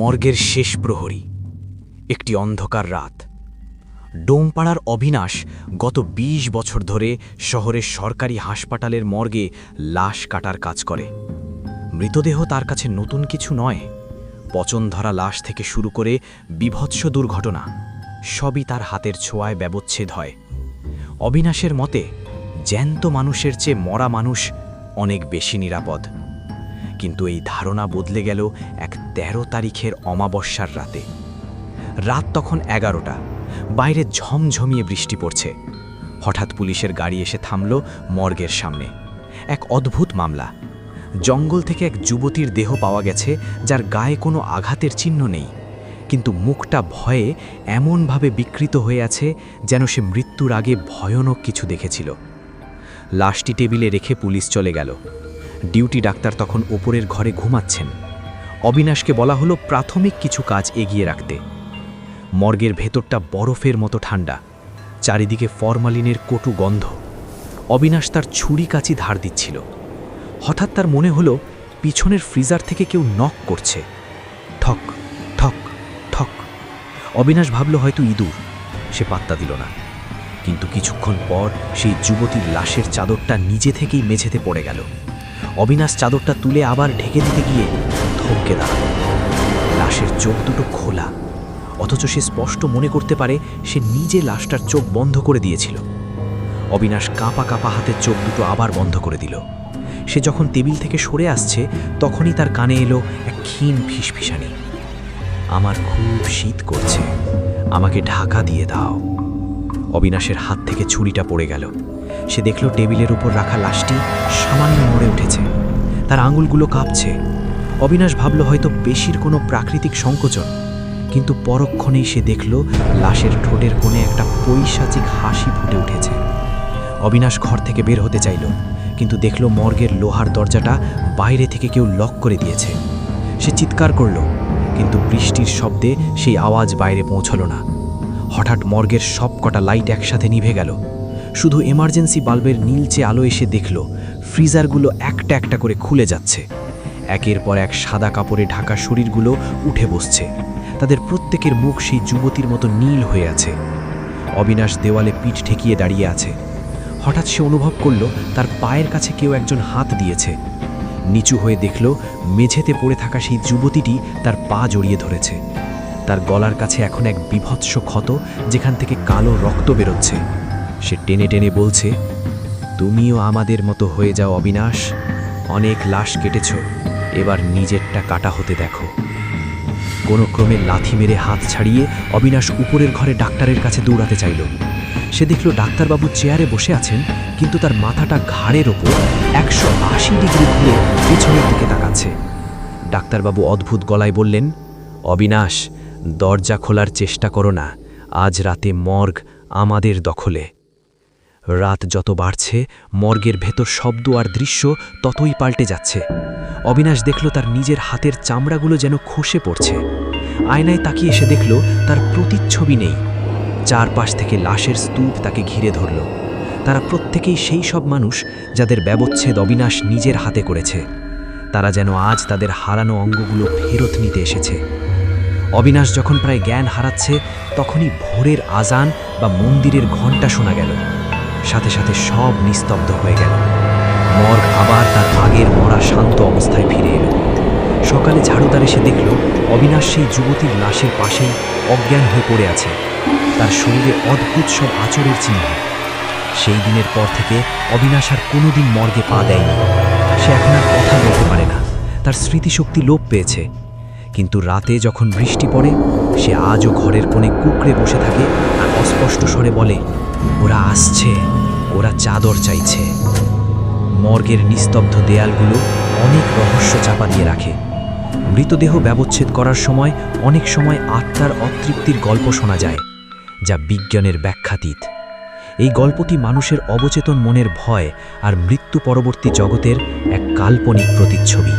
মর্গের শেষ প্রহরী। একটি অন্ধকার রাত। ডোমপাড়ার অবিনাশ গত ২০ বছর ধরে শহরের সরকারি হাসপাতালের মর্গে লাশ কাটার কাজ করে। মৃতদেহ তার কাছে নতুন কিছু নয়। পচনধরা লাশ থেকে শুরু করে বীভৎস দুর্ঘটনা সবই তার হাতের ছোঁয়ায় ব্যবচ্ছেদ হয়। অবিনাশের মতে জ্যান্ত মানুষের চেয়ে মরা মানুষ অনেক বেশি নিরাপদ। কিন্তু এই ধারণা বদলে গেল এক ১৩ তারিখের অমাবস্যার রাতে। রাত তখন ১১টা। বাইরে ঝমঝমিয়ে বৃষ্টি পড়ছে। হঠাৎ পুলিশের গাড়ি এসে থামল মর্গের সামনে। এক অদ্ভুত মামলা। জঙ্গল থেকে এক যুবতীর দেহ পাওয়া গেছে, যার গায়ে কোনো আঘাতের চিহ্ন নেই, কিন্তু মুখটা ভয়ে এমনভাবে বিকৃত হয়ে আছে যেন সে মৃত্যুর আগে ভয়ানক কিছু দেখেছিল। লাশটি টেবিলে রেখে পুলিশ চলে গেল। ডিউটি ডাক্তার তখন ওপরের ঘরে ঘুমাচ্ছেন। অবিনাশকে বলা হলো প্রাথমিক কিছু কাজ এগিয়ে রাখতে। মর্গের ভেতরটা বরফের মতো ঠান্ডা, চারিদিকে ফরমালিনের কটু গন্ধ। অবিনাশ তার ছুরি কাঁচি ধার দিচ্ছিল। হঠাৎ তার মনে হলো পিছনের ফ্রিজার থেকে কেউ নক করছে। ঠক ঠক ঠক। অবিনাশ ভাবল হয়তো ইঁদুর। সে পাত্তা দিল না। কিন্তু কিছুক্ষণ পর সেই যুবতীর লাশের চাদরটা নিজে থেকেই মেঝেতে পড়ে গেল। অবিনাশ চাদরটা তুলে আবার ঢেকে দিতে গিয়ে থমকে দাঁড়াল। লাশের চোখ দুটো খোলা, অথচ সে স্পষ্ট মনে করতে পারে সে নিজে লাশটার চোখ বন্ধ করে দিয়েছিল। অবিনাশ কাঁপা কাঁপা হাতের চোখ দুটো আবার বন্ধ করে দিল। সে যখন টেবিল থেকে সরে আসছে তখনই তার কানে এলো এক ক্ষীণ ফিসফিসানি। আমার খুব শীত করছে, আমাকে ঢাকা দিয়ে দাও। অবিনাশের হাত থেকে ছুরিটা পড়ে গেল। সে দেখল টেবিলের উপর রাখা লাশটি সামান্য নড়ে উঠেছে। তার আঙুলগুলো কাঁপছে। অবিনাশ ভাবল হয়তো পেশির কোনো প্রাকৃতিক সংকোচন, কিন্তু পরক্ষণেই সে দেখল লাশের ঠোঁটের কোণে একটা পৈশাচিক হাসি ফুটে উঠেছে। অবিনাশ ঘর থেকে বের হতে চাইল, কিন্তু দেখল মর্গের লোহার দরজাটা বাইরে থেকে কেউ লক করে দিয়েছে। সে চিৎকার করল, কিন্তু বৃষ্টির শব্দে সেই আওয়াজ বাইরে পৌঁছল না। হঠাৎ মর্গের সব কটা লাইট একসাথে নিভে গেল। শুধু এমার্জেন্সি বাল্বের নীলচে আলো এসে দেখল ফ্রিজারগুলো একটা একটা করে খুলে যাচ্ছে। একের পর এক সাদা কাপড়ে ঢাকা শরীরগুলো উঠে বসছে। তাদের প্রত্যেকের মুখ সেই যুবতীর মতো নীল হয়ে আছে। অবিনাশ দেওয়ালে পিঠ ঠেকিয়ে দাঁড়িয়ে আছে। হঠাৎ সে অনুভব করল তার পায়ের কাছে কেউ একজন হাত দিয়েছে। নিচু হয়ে দেখল মেঝেতে পড়ে থাকা সেই যুবতীটি তার পা জড়িয়ে ধরেছে। তার গলার কাছে এখন এক বীভৎস ক্ষত, যেখান থেকে কালো রক্ত বেরোচ্ছে। সে টেনে টেনে বলছে, তুমিও আমাদের মতো হয়ে যাও অবিনাশ। অনেক লাশ কেটেছ, এবার নিজেরটা কাটা হতে দেখো। কোনো ক্রমে লাথি মেরে হাত ছাড়িয়ে অবিনাশ উপরের ঘরে ডাক্তারের কাছে দৌড়াতে চাইল। সে দেখল ডাক্তারবাবু চেয়ারে বসে আছেন, কিন্তু তার মাথাটা ঘাড়ের ওপর ১৮০ ডিগ্রি ঘুরে পিছনের দিকে তাকাচ্ছে। ডাক্তারবাবু অদ্ভুত গলায় বললেন, অবিনাশ, দরজা খোলার চেষ্টা করো না। আজ রাতে মর্গ আমাদের দখলে। রাত যত বাড়ছে মর্গের ভেতর শব্দ আর দৃশ্য ততই পাল্টে যাচ্ছে। অবিনাশ দেখল তার নিজের হাতের চামড়াগুলো যেন খসে পড়ছে। আয়নায় তাকিয়ে এসে দেখল তার প্রতিচ্ছবি নেই। চারপাশ থেকে লাশের স্তূপ তাকে ঘিরে ধরল। তারা প্রত্যেকেই সেই সব মানুষ যাদের ব্যবচ্ছেদ অবিনাশ নিজের হাতে করেছে। তারা যেন আজ তাদের হারানো অঙ্গগুলো ফেরত নিতে এসেছে। অবিনাশ যখন প্রায় জ্ঞান হারাচ্ছে তখনই ভোরের আজান বা মন্দিরের ঘণ্টা শোনা গেল। সাথে সাথে সব নিস্তব্ধ হয়ে গেল। মর্গ আবার তার আগের মরা শান্ত অবস্থায় ফিরে এলো। সকালে ঝাড়ুদার এসে দেখল অবিনাশ সেই যুবতীর লাশের পাশেই অজ্ঞান হয়ে পড়ে আছে। তার শরীরে অদ্ভুত সব আচরের চিহ্ন। সেই দিনের পর থেকে অবিনাশ আর কোনোদিন মর্গে পা দেয়নি। সে এখন আর কথা বলতে পারে না। তার স্মৃতিশক্তি লোপ পেয়েছে। কিন্তু রাতে যখন বৃষ্টি পড়ে সে আজও ঘরের কোণে কুঁকড়ে বসে থাকে আর অস্পষ্ট স্বরে বলে, ওরা আসছে, ওরা চাদর চাইছে। মর্গের নিস্তব্ধ দেয়ালগুলো অনেক রহস্য চাপা দিয়ে রাখে। মৃতদেহ ব্যবচ্ছেদ করার সময় অনেক সময় আত্মার অতৃপ্তির গল্প শোনা যায়, যা বিজ্ঞানের ব্যাখ্যাতীত। এই গল্পটি মানুষের অবচেতন মনের ভয় আর মৃত্যু পরবর্তী জগতের এক কাল্পনিক প্রতিচ্ছবি।